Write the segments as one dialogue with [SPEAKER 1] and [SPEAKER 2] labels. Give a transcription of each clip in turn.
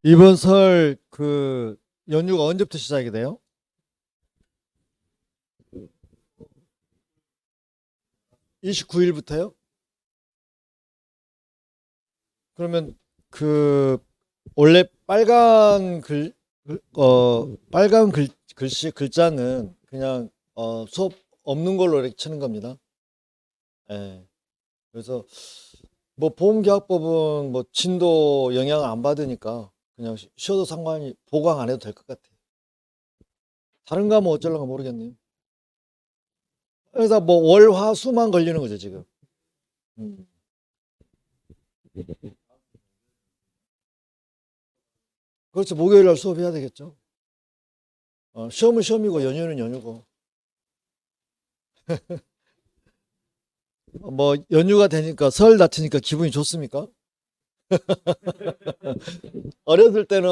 [SPEAKER 1] 이번 설 그 연휴가 언제부터 시작이 돼요? 29일부터요? 그러면 그 원래 빨간 글자는 그냥 수업 없는 걸로 이렇게 치는 겁니다. 예. 그래서 뭐 보험계약법은 뭐 진도 영향을 안 받으니까 그냥 쉬어도 상관이 보강 안 해도 될 것 같아요. 다른 거 하면 어쩌려고 모르겠네요. 그래서 뭐 월, 화, 수만 걸리는 거죠, 지금. 음. 그렇죠. 목요일 날 수업해야 되겠죠. 시험은 시험이고 연휴는 연휴고. 뭐 연휴가 되니까 설 다치니까 기분이 좋습니까? 어렸을 때는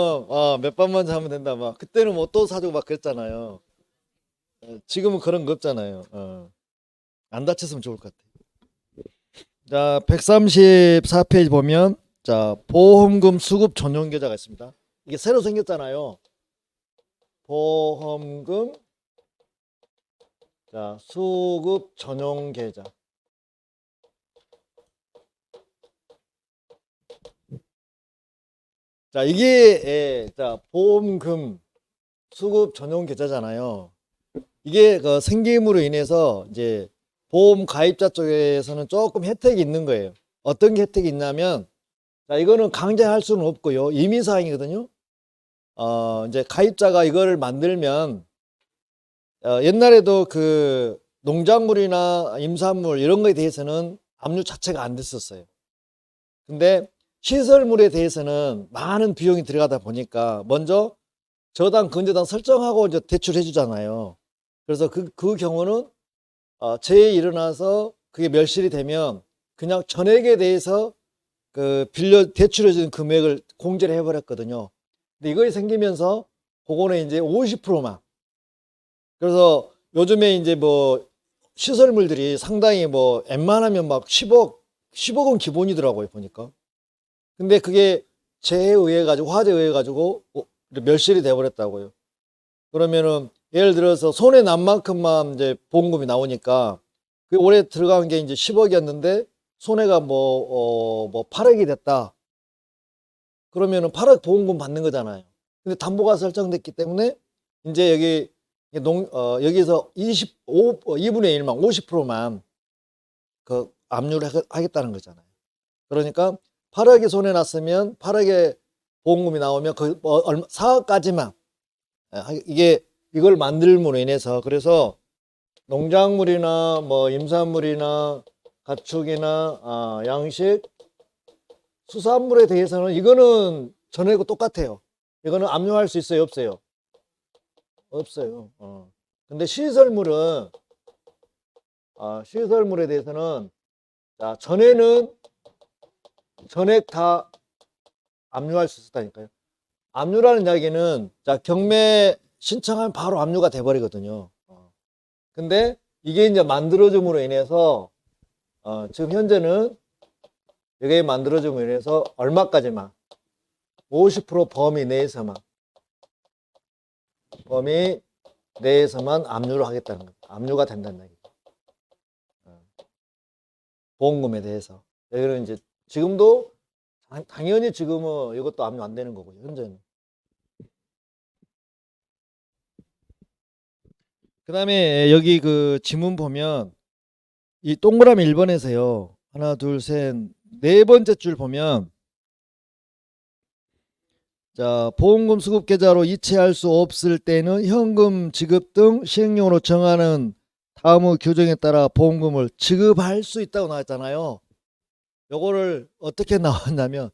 [SPEAKER 1] 몇 번만 자면 된다 막 그때는 뭐 또 사주고 막 그랬잖아요. 지금은 그런 거 없잖아요. 안 다쳤으면 좋을 것 같아요. 자, 134페이지 보면 자, 보험금 수급 전용 계좌가 있습니다. 이게 새로 생겼잖아요. 보험금 자, 수급 전용 계좌. 자, 이게 자, 보험금 수급 전용 계좌잖아요. 이게 그 생김으로 인해서 이제 보험 가입자 쪽에서는 조금 혜택이 있는 거예요. 어떤 게 혜택이 있냐면, 자, 이거는 강제할 수는 없고요. 임의사항이거든요. 이제 가입자가 이거를 만들면, 옛날에도 그 농작물이나 임산물 이런 거에 대해서는 압류 자체가 안 됐었어요. 근데 시설물에 대해서는 많은 비용이 들어가다 보니까 먼저 저당, 건저당 설정하고 이제 대출해 주잖아요. 그래서 그 경우는 재해 일어나서 그게 멸실이 되면 그냥 전액에 대해서 그 대출해 준 금액을 공제를 해버렸거든요. 근데 이거에 생기면서 그거는 이제 50%만. 그래서 요즘에 이제 뭐 시설물들이 상당히 뭐 웬만하면 막 10억은 기본이더라고요, 보니까. 근데 그게 재해에 의해 가지고 화재에 의해 가지고 멸실이 돼 버렸다고요. 그러면은 예를 들어서 손해 난 만큼만 이제 보험금이 나오니까 그 올해 들어간 게 이제 10억이었는데 손해가 뭐 8억이 됐다. 그러면은 8억 보험금 받는 거잖아요. 근데 담보가 설정됐기 때문에 이제 여기서 2분의 1만 50%만 그 압류를 하겠다는 거잖아요. 그러니까 8억이 손해 났으면 8억의 보험금이 나오면 그 4억까지만 이게 이걸 만들므로 인해서 그래서 농작물이나 뭐 임산물이나 가축이나 양식, 수산물에 대해서는 이거는 전에고 똑같아요. 이거는 압류할 수 있어요, 없어요? 없어요. 근데 시설물에 대해서는 자, 전에는 전액 다 압류할 수 있었다니까요. 압류라는 이야기는 자, 경매 신청하면 바로 압류가 돼 버리거든요. 근데 이게 이제 만들어짐으로 인해서 지금 현재는 이게 만들어짐으로 인해서 얼마까지만 50% 범위 내에서만 압류를 하겠다는 거예요. 압류가 된다는 얘기죠. 보험금에 대해서. 여기는 이제 지금도 당연히 지금은 이것도 압류 안 되는 거고요. 현재는. 그 다음에 여기 그 지문 보면 이 동그라미 1번에서요. 하나, 둘, 셋, 네 번째 줄 보면 자, 보험금 수급 계좌로 이체할 수 없을 때는 현금 지급 등 시행령으로 정하는 다음의 규정에 따라 보험금을 지급할 수 있다고 나왔잖아요. 요거를 어떻게 나왔냐면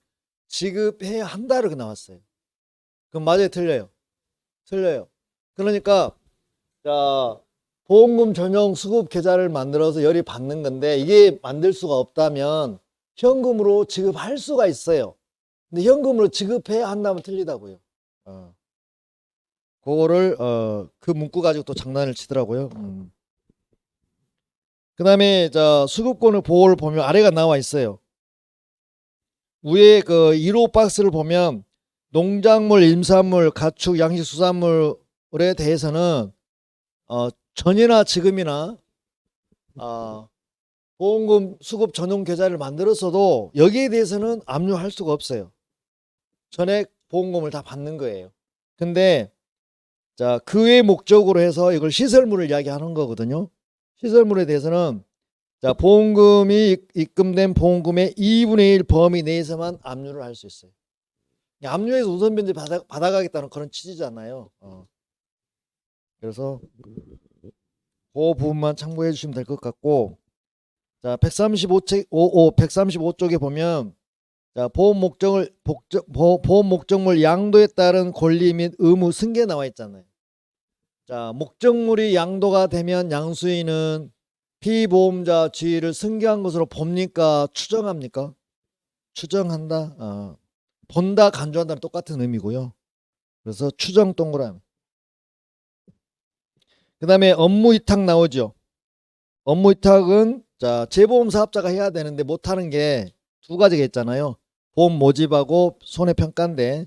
[SPEAKER 1] 지급해야 한다 이렇게 나왔어요. 그럼 맞아요, 틀려요? 틀려요. 그러니까 자, 보험금 전용 수급 계좌를 만들어서 열이 받는 건데 이게 만들 수가 없다면 현금으로 지급할 수가 있어요. 근데 현금으로 지급해야 한다면 틀리다고요. 어. 그거를 그 문구 가지고 또 장난을 치더라고요. 그다음에 자, 수급권의 보호를 보면 아래가 나와 있어요. 위에 그 1호 박스를 보면 농작물, 임산물, 가축, 양식, 수산물에 대해서는 전이나 지금이나 보험금 수급 전용 계좌를 만들었어도 여기에 대해서는 압류할 수가 없어요. 전액 보험금을 다 받는 거예요. 근데 자, 그 외 목적으로 해서 이걸 시설물을 이야기하는 거거든요. 시설물에 대해서는 자, 보험금이 입금된 보험금의 2분의 1 범위 내에서만 압류를 할 수 있어요. 압류해서 우선 변제 받아가겠다는 그런 취지잖아요. 그래서 그 부분만 참고해 주시면 될 것 같고, 자, 135쪽에 보면 자, 보험 목적물 양도에 따른 권리 및 의무 승계 나와 있잖아요. 자, 목적물이 양도가 되면 양수인은 피보험자 지위를 승계한 것으로 봅니까? 추정합니까? 추정한다. 본다, 간주한다는 똑같은 의미고요. 그래서 추정 동그라미. 그 다음에 업무 위탁 나오죠. 업무 위탁은 자, 재보험 사업자가 해야 되는데 못하는 게 두 가지가 있잖아요. 보험 모집하고 손해평가인데,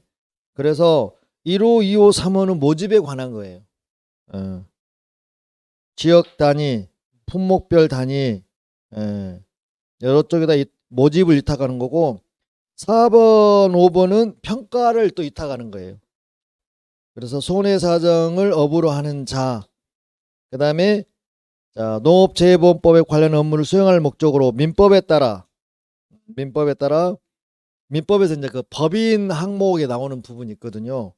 [SPEAKER 1] 그래서 1호, 2호, 3호는 모집에 관한 거예요. 지역 단위, 품목별 단위, 여러 쪽에다 모집을 위탁하는 거고, 4번, 5번은 평가를 또 위탁하는 거예요. 그래서 손해사정을 업으로 하는 자, 그 다음에 농업재해보험법에 관련 업무를 수행할 목적으로 민법에서 이제 그 법인 항목에 나오는 부분이 있거든요.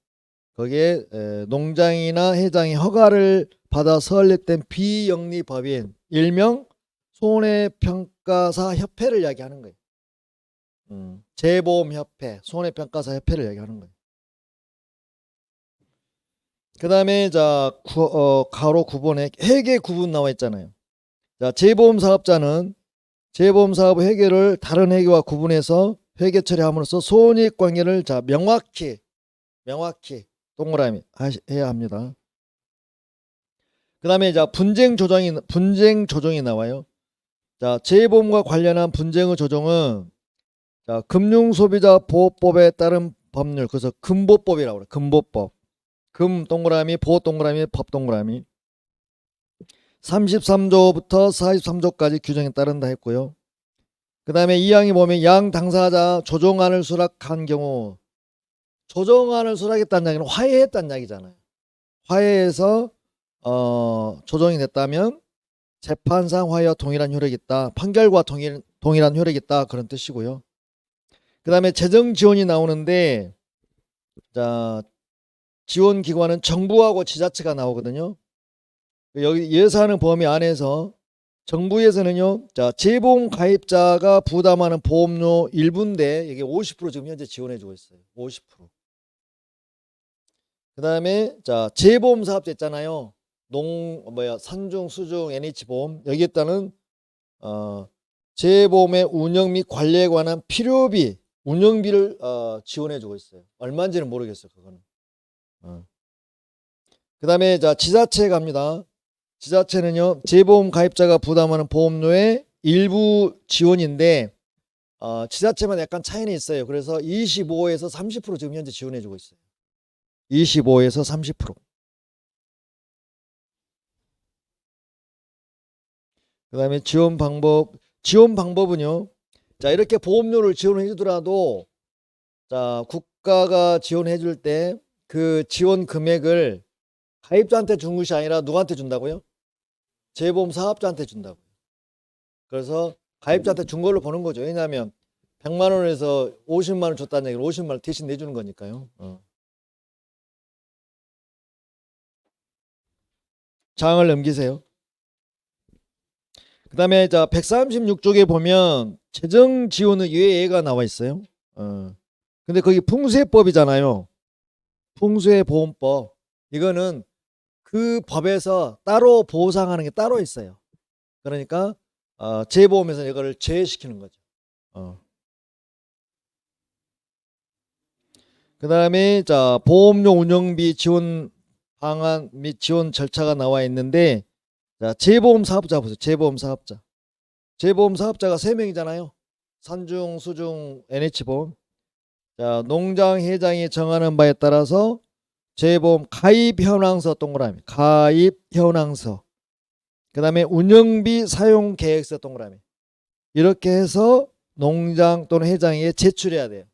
[SPEAKER 1] 거기에 농장이나 회장이 허가를 받아 설립된 비영리 법인, 일명 손해평가사 협회를 이야기하는 거예요. 재보험협회, 손해평가사 협회를 이야기하는 거예요. 그 다음에 가로 9번에 회계 구분 나와 있잖아요. 자, 재보험 사업자는 재보험 사업 회계를 다른 회계와 구분해서 회계 처리함으로써 손익 관계를 명확히 동그라미 해야 합니다. 그 다음에 분쟁 조정이 나와요. 자, 재보험과 관련한 분쟁의 조정은 금융소비자보호법에 따른 법률, 그래서 금보법이라고 그래요. 금보법. 금 동그라미, 보호 동그라미, 법 동그라미. 33조부터 43조까지 규정에 따른다 했고요. 그 다음에 2항에 보면 양 당사자 조정안을 수락한 경우, 조정안을 수락했다는 이야기는 화해했다는 이야기잖아요. 화해해서 조정이 됐다면 재판상 화해와 동일한 효력이 있다. 판결과 동일한 효력이 있다. 그런 뜻이고요. 그 다음에 재정 지원이 나오는데, 자, 지원 기관은 정부하고 지자체가 나오거든요. 여기 예산의 범위 안에서 정부에서는요, 자, 재보험 가입자가 부담하는 보험료 일부인데 이게 50% 지금 현재 지원해주고 있어요. 50%. 그 다음에 자, 재보험 사업자 있잖아요. 산중, 수중, NH보험 여기에 따른 재보험의 운영 및 관리에 관한 필요비, 운영비를 지원해주고 있어요. 얼마인지는 모르겠어요, 그거는. 그 다음에 자, 지자체 갑니다. 지자체는요, 재보험 가입자가 부담하는 보험료의 일부 지원인데 지자체마다 약간 차이는 있어요. 그래서 25에서 30% 지금 현재 지원해주고 있어요. 25에서 30%. 그 다음에 지원 방법은요, 자, 이렇게 보험료를 지원해 주더라도 자, 국가가 지원해 줄 때 그 지원 금액을 가입자한테 준 것이 아니라 누구한테 준다고요? 재보험 사업자한테 준다고요. 그래서 가입자한테 준 걸로 보는 거죠. 왜냐하면 100만 원에서 50만 원 줬다는 얘기는 50만 원 대신 내주는 거니까요. 장을 넘기세요. 그 다음에 136쪽에 보면 재정 지원의 예외가 나와 있어요. 근데 거기 풍수해법이잖아요. 풍수해보험법. 이거는 그 법에서 따로 보상하는 게 따로 있어요. 그러니까 재보험에서 이거를 제외시키는 거죠. 그 다음에 보험료 운영비 지원 방안 및 지원 절차가 나와 있는데, 자, 재보험 사업자 보세요. 재보험 사업자가 3명이잖아요. 산중, 수중, NH보험. 자, 농장회장이 정하는 바에 따라서 재보험 가입 현황서 동그라미, 가입 현황서. 그 다음에 운영비 사용 계획서 동그라미. 이렇게 해서 농장 또는 회장에게 제출해야 돼요.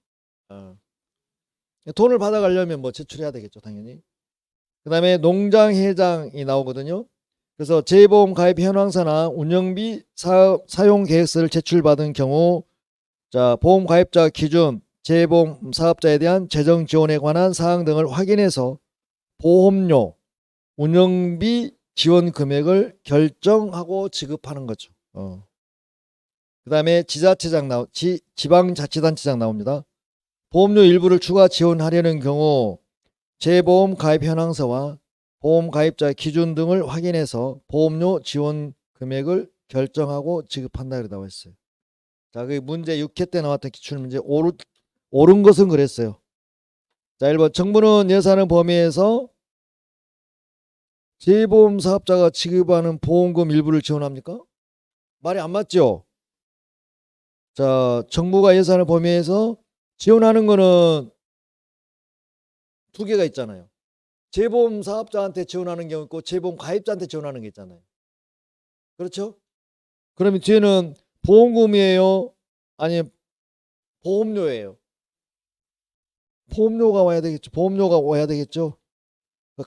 [SPEAKER 1] 돈을 받아가려면 뭐 제출해야 되겠죠, 당연히. 그 다음에 농장회장이 나오거든요. 그래서 재보험 가입 현황서나 운영비 사용 계획서를 제출받은 경우, 자, 보험 가입자 기준, 재보험 사업자에 대한 재정 지원에 관한 사항 등을 확인해서 보험료, 운영비 지원 금액을 결정하고 지급하는 거죠. 그 다음에 지방자치단체장 나옵니다. 보험료 일부를 추가 지원하려는 경우 재보험 가입 현황서와 보험 가입자 기준 등을 확인해서 보험료 지원 금액을 결정하고 지급한다 그러고 나와 있어요. 자, 그 문제 6회 때 나왔던 기출문제 옳은 것은 그랬어요. 자, 1번 정부는 예산의 범위에서 재보험 사업자가 지급하는 보험금 일부를 지원합니까? 말이 안 맞죠? 자, 정부가 예산의 범위에서 지원하는 거는 두 개가 있잖아요. 재보험 사업자한테 지원하는 경우 있고 재보험 가입자한테 지원하는 게 있잖아요. 그렇죠? 그러면 뒤에는 보험금이에요? 아니면 보험료예요? 보험료가 와야 되겠죠. 보험료가 와야 되겠죠.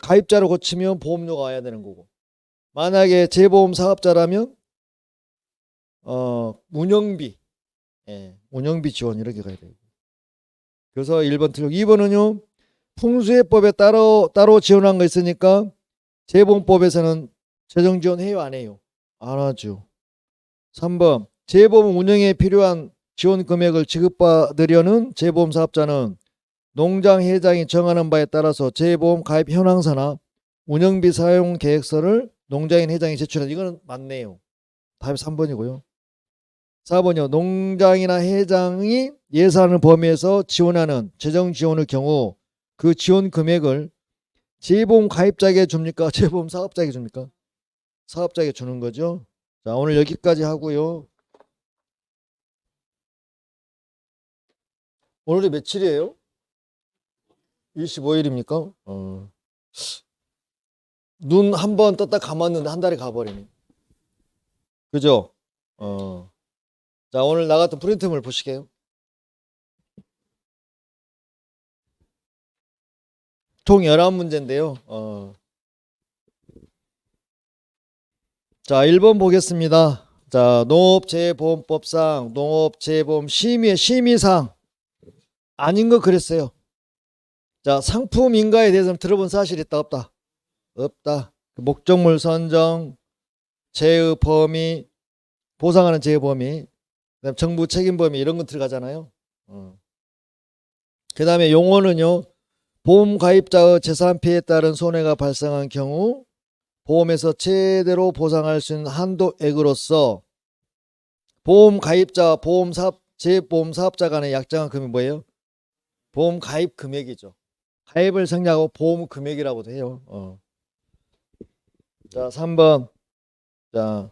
[SPEAKER 1] 가입자로 고치면 보험료가 와야 되는 거고. 만약에 재보험 사업자라면 운영비, 운영비 지원 이렇게 가야 되고. 그래서 1번 틀리고 2번은요. 풍수해법에 따로 지원한 거 있으니까 재보험법에서는 재정 지원해요, 안 해요? 안 하죠. 3번 재보험 운영에 필요한 지원 금액을 지급받으려는 재보험 사업자는 농장 회장이 정하는 바에 따라서 재보험 가입 현황서나 운영비 사용 계획서를 농장인 회장이 제출한다. 이거는 맞네요. 답이 3번이고요. 4번이요. 농장이나 회장이 예산을 범위해서 지원하는 재정 지원의 경우 그 지원 금액을 재보험 가입자에게 줍니까? 재보험 사업자에게 줍니까? 사업자에게 주는 거죠. 자, 오늘 여기까지 하고요. 오늘이 며칠이에요? 25일입니까? 눈 한 번 떴다 감았는데 한 달이 가버리네. 그죠? 자, 오늘 나갔던 프린트물 보시게요. 총 11문제인데요. 자, 1번 보겠습니다. 자, 농업재보험법상 농업재보험 심의사항 아닌 거 그랬어요. 자, 상품 인가에 대해서는 들어본 사실 있다 없다? 없다. 목적물 선정, 제의 범위, 보상하는 제의 범위, 그다음 정부 책임 범위 이런 거 들어가잖아요. 그 다음에 용어는요. 보험 가입자의 재산 피해에 따른 손해가 발생한 경우 보험에서 최대로 보상할 수 있는 한도액으로서 보험 가입자와 재보험 사업자 간의 약정한 금액이 뭐예요? 보험 가입 금액이죠. 가입을 생략하고 보험 금액이라고도 해요. 자, 3번. 자,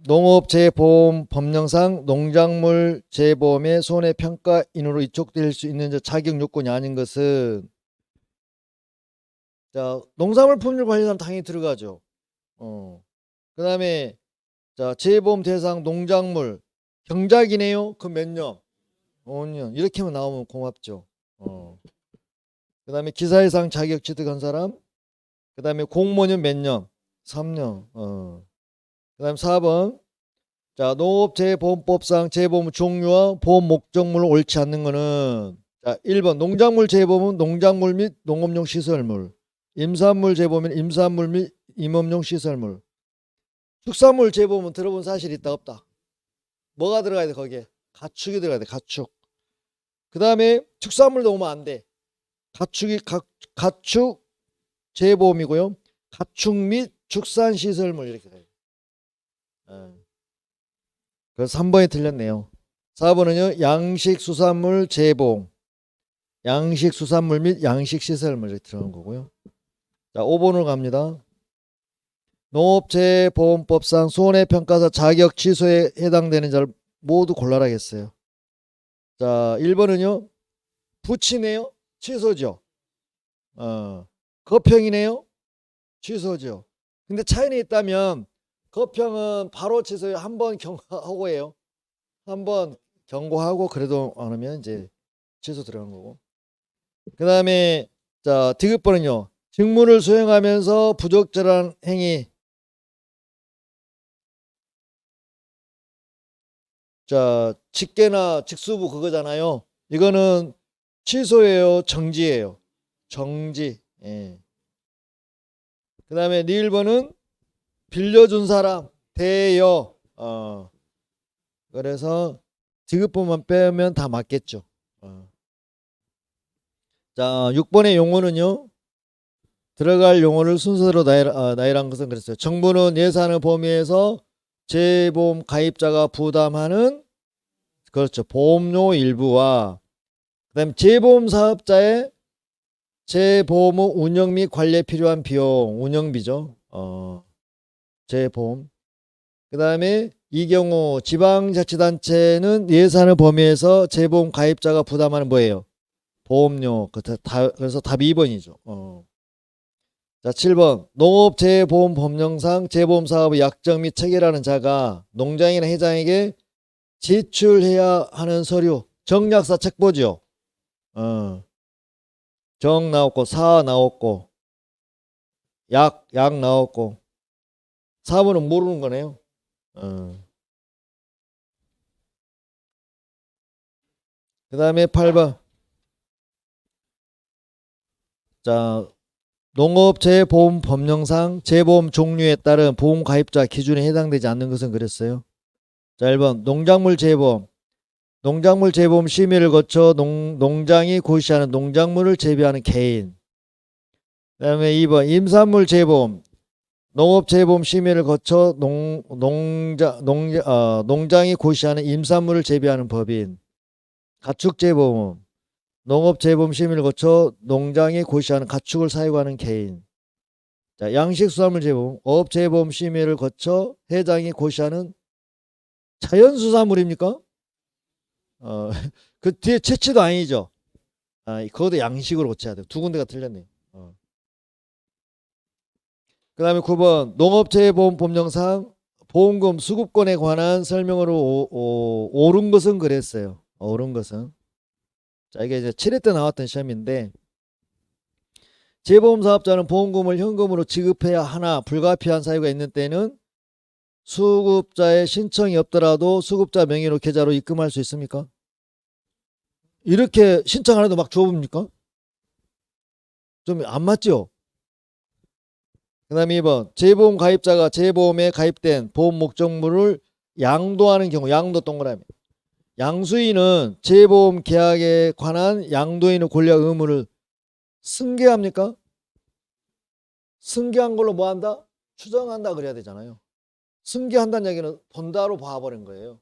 [SPEAKER 1] 농업재보험 법령상 농작물 재보험의 손해평가인으로 위촉될 수 있는 자격 요건이 아닌 것은, 자, 농산물 품질 관리사는 당연히 들어가죠. 그 다음에 자, 재보험 대상 농작물 경작이네요. 그 몇 년? 5년. 이렇게만 나오면 고맙죠. 그 다음에 기사회상 자격 취득한 사람. 그 다음에 공무원은 몇 년? 3년. 그 다음 4번. 자, 농업재보험법상 재보험 종류와 보험 목적물을 옳지 않는 거는, 자, 1번 농작물 재보험은 농작물 및 농업용 시설물, 임산물 재보험은 임산물 및 임업용 시설물, 축산물 재보험은 들어본 사실이 있다 없다? 뭐가 들어가야 돼? 거기에 가축이 들어가야 돼. 가축. 그 다음에 축산물도 오면 안 돼. 가축 재보험이고요. 가축 및 축산시설물 이렇게 돼요. 그래서 3번이 틀렸네요. 4번은요. 양식수산물 재보험, 양식수산물 및 양식시설물 이렇게 들어간 거고요. 자, 5번으로 갑니다. 농업재보험법상 손해평가사 자격 취소에 해당되는 자를 모두 골라라겠어요. 자, 1번은요. 부치네요. 취소죠. 거평이네요. 취소죠. 근데 차이는 있다면 거평은 바로 취소해요. 한번 경고하고 해요. 한번 경고하고 그래도 안 하면 이제 취소 들어간 거고. 그 다음에 자 디귿번은요. 직무를 수행하면서 부적절한 행위. 자 직계나 직수부 그거잖아요. 이거는 취소예요. 정지예요. 정지. 예. 그 다음에 니을번은 빌려준 사람 대여. 그래서 디귿번만 빼면 다 맞겠죠. 자 6번의 용어는요. 들어갈 용어를 순서대로 나열한 것은 그랬어요. 정부는 예산의 범위에서 재보험 가입자가 부담하는 그렇죠. 보험료 일부와 그다음 재보험 사업자의 재보험 후 운영 및 관리에 필요한 비용, 운영비죠. 재보험. 그다음에 이 경우 지방자치단체는 예산의 범위에서 재보험 가입자가 부담하는 뭐예요? 보험료. 그래서 답이 2번이죠. 자, 7번. 농업재해보험법령상 재보험사업의 약정 및 체계라는 자가 농장이나 회장에게 제출해야 하는 서류. 정약사 책보죠. 정 나왔고, 사 나왔고, 약 나왔고. 4번은 모르는 거네요. 그 다음에 8번. 자, 농업재해보험법령상 재보험 종류에 따른 보험가입자 기준에 해당되지 않는 것은 그랬어요. 자, 1번 농작물 재보험. 농작물 재보험 심의를 거쳐 농장이 고시하는 농작물을 재배하는 개인. 그 다음에 2번 임산물 재보험. 농업재보험 심의를 거쳐 농장이 고시하는 임산물을 재배하는 법인. 가축재보험. 농업재보험 심의를 거쳐 농장이 고시하는 가축을 사육하는 개인. 자, 양식수산물 재보험, 어업재보험 심의를 거쳐 회장이 고시하는 자연수산물입니까? 그 뒤에 채취도 아니죠. 그것도 양식으로 고쳐야 돼요. 두 군데가 틀렸네요. 그 다음에 9번 농업재해보험법령상 보험금 수급권에 관한 설명으로 옳은 것은 그랬어요. 옳은 것은. 자, 이게 이제 7회 때 나왔던 시험인데 재보험사업자는 보험금을 현금으로 지급해야 하나 불가피한 사유가 있는 때는 수급자의 신청이 없더라도 수급자 명의로 계좌로 입금할 수 있습니까? 이렇게 신청 안 해도 막 줘봅니까? 좀 안 맞죠? 그 다음에 2번 재보험 가입자가 재보험에 가입된 보험 목적물을 양도하는 경우. 양도 동그라미. 양수인은 재보험 계약에 관한 양도인의 권리와 의무를 승계합니까? 승계한 걸로 뭐 한다? 추정한다 그래야 되잖아요. 승계한다는 얘기는 본다로 봐버린 거예요.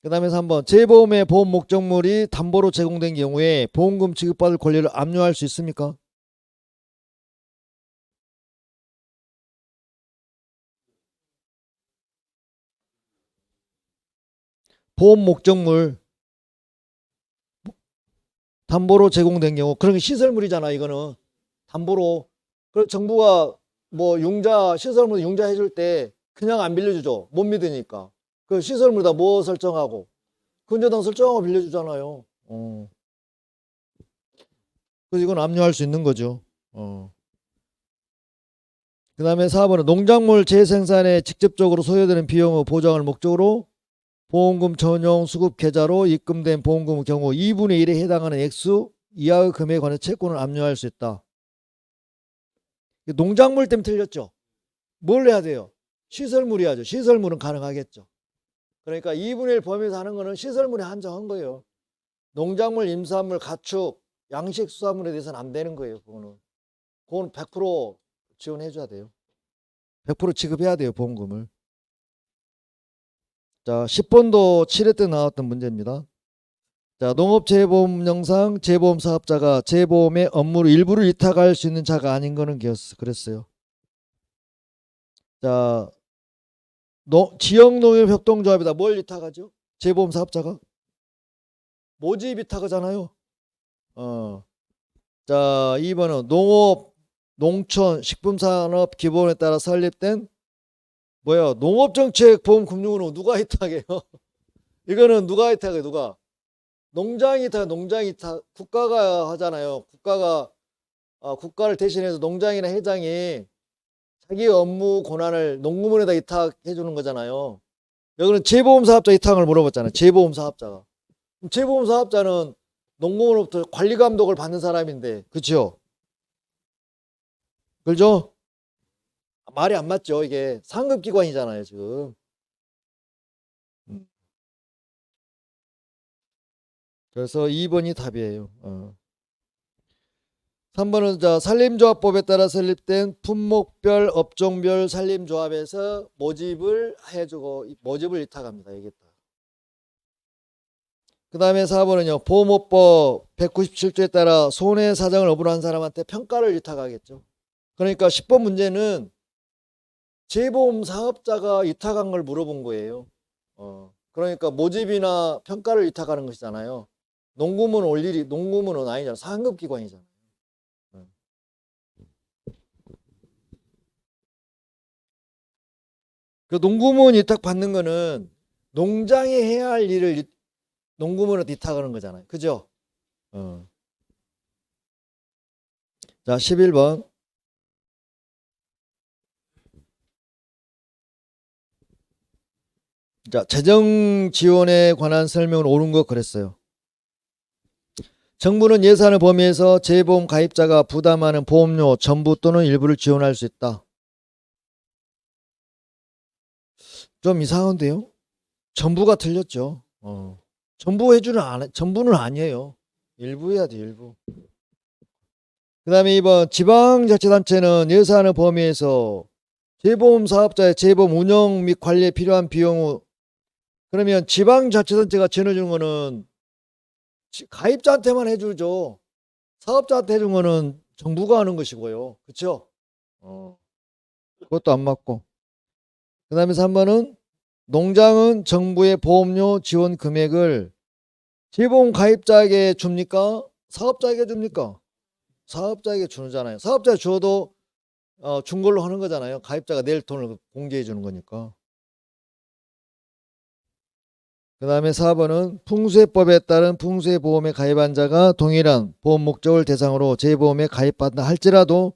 [SPEAKER 1] 그 다음에 3번 재보험의 보험 목적물이 담보로 제공된 경우에 보험금 지급받을 권리를 압류할 수 있습니까? 보험 목적물 담보로 제공된 경우, 그런 게 시설물이잖아. 이거는 담보로. 그래서 정부가 뭐 융자 시설물 융자 해줄 때 그냥 안 빌려주죠. 못 믿으니까. 그 시설물에다 뭐 설정하고 근저당 설정하고 빌려주잖아요. 그래서 이건 압류할 수 있는 거죠. 그 다음에 4번은 농작물 재생산에 직접적으로 소요되는 비용의 보장을 목적으로 보험금 전용 수급 계좌로 입금된 보험금의 경우 2분의 1에 해당하는 액수 이하의 금액에 관한 채권을 압류할 수 있다. 농작물 때문에 틀렸죠. 뭘 해야 돼요? 시설물이 하죠. 시설물은 가능하겠죠. 그러니까 2분의 1 범위에서 하는 거는 시설물에 한정한 거예요. 농작물, 임산물, 가축, 양식, 수산물에 대해서는 안 되는 거예요. 그건 100% 지원해 줘야 돼요. 100% 지급해야 돼요. 보험금을. 자, 10번도 7회 때 나왔던 문제입니다. 자, 농업재해보험령상 재보험사업자가 재보험의 업무를 일부를 위탁할 수 있는 자가 아닌 거는 그랬어요. 자, 지역농협협동조합에다 뭘 위탁하죠? 재보험사업자가? 모집 위탁하잖아요. 자, 2번은 농업, 농촌, 식품산업 기본에 따라 설립된 뭐야? 농업정책보험금융으로 누가 위탁해요? 이거는 누가 위탁해요? 누가? 농장이 위탁, 농장이 위탁. 국가가 하잖아요. 국가를 대신해서 농장이나 회장이 자기 업무 권한을 농구문에다 위탁해 주는 거잖아요. 여기는 재보험사업자 위탁을 물어봤잖아요. 재보험사업자가. 재보험사업자는 농구문으로부터 관리 감독을 받는 사람인데, 그렇죠? 그죠? 말이 안 맞죠. 이게 상급기관이잖아요, 지금. 그래서 2번이 답이에요. 3번은 자, 산림조합법에 따라 설립된 품목별, 업종별 산림조합에서 모집을 해주고 모집을 위탁합니다. 이게 그 다음에 4번은요. 보험업법 197조에 따라 손해사정을 업으로 한 사람한테 평가를 위탁하겠죠. 그러니까 10번 문제는 재보험 사업자가 위탁한 걸 물어본 거예요. 그러니까 모집이나 평가를 위탁하는 것이잖아요. 농구문 올 일이, 농구문은 아니잖아. 상급기관이잖아. 그 농구문 위탁 받는 거는 농장에 해야 할 일을 농구문으로 위탁하는 거잖아요. 그죠? 자, 11번. 자, 재정 지원에 관한 설명은 옳은 거 그랬어요. 정부는 예산을 범위해서 재보험 가입자가 부담하는 보험료 전부 또는 일부를 지원할 수 있다. 좀 이상한데요? 전부가 틀렸죠. 전부 전부는 아니에요. 일부 해야 돼, 일부. 그 다음에 2번 지방자치단체는 예산을 범위해서 재보험 사업자의 재보험 운영 및 관리에 필요한 비용 그러면 지방자치단체가 지원해주는 거는 가입자한테만 해주죠. 사업자한테 해준 거는 정부가 하는 것이고요. 그렇죠? 그것도 안 맞고. 그 다음에 3번은 농장은 정부의 보험료 지원 금액을 재보험 가입자에게 줍니까? 사업자에게 줍니까? 사업자에게 주잖아요. 사업자에 줘도 준 걸로 하는 거잖아요. 가입자가 낼 돈을 공개해 주는 거니까. 그 다음에 4번은 풍수해법에 따른 풍수해보험에 가입한 자가 동일한 보험 목적을 대상으로 재보험에 가입한다 할지라도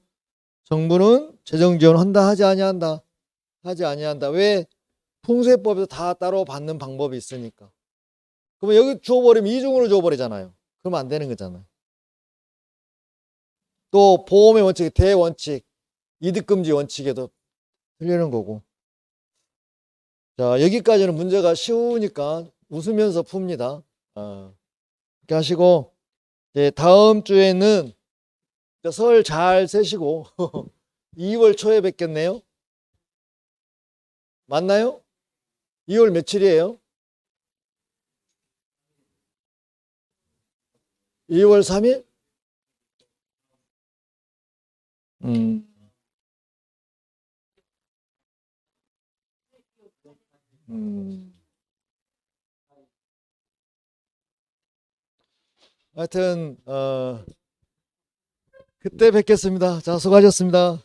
[SPEAKER 1] 정부는 재정 지원한다 하지 아니한다? 하지 아니한다. 왜? 풍수해법에서 다 따로 받는 방법이 있으니까. 그러면 여기 줘버리면 이중으로 줘버리잖아요. 그러면 안 되는 거잖아요. 또 보험의 원칙, 대원칙, 이득금지 원칙에도 틀리는 거고. 자, 여기까지는 문제가 쉬우니까 웃으면서 풉니다. 이렇게 하시고 이제 다음 주에는 설 잘 세시고 2월 초에 뵙겠네요. 맞나요? 2월 며칠이에요? 2월 3일? 음. 하여튼 그때 뵙겠습니다. 자, 수고하셨습니다.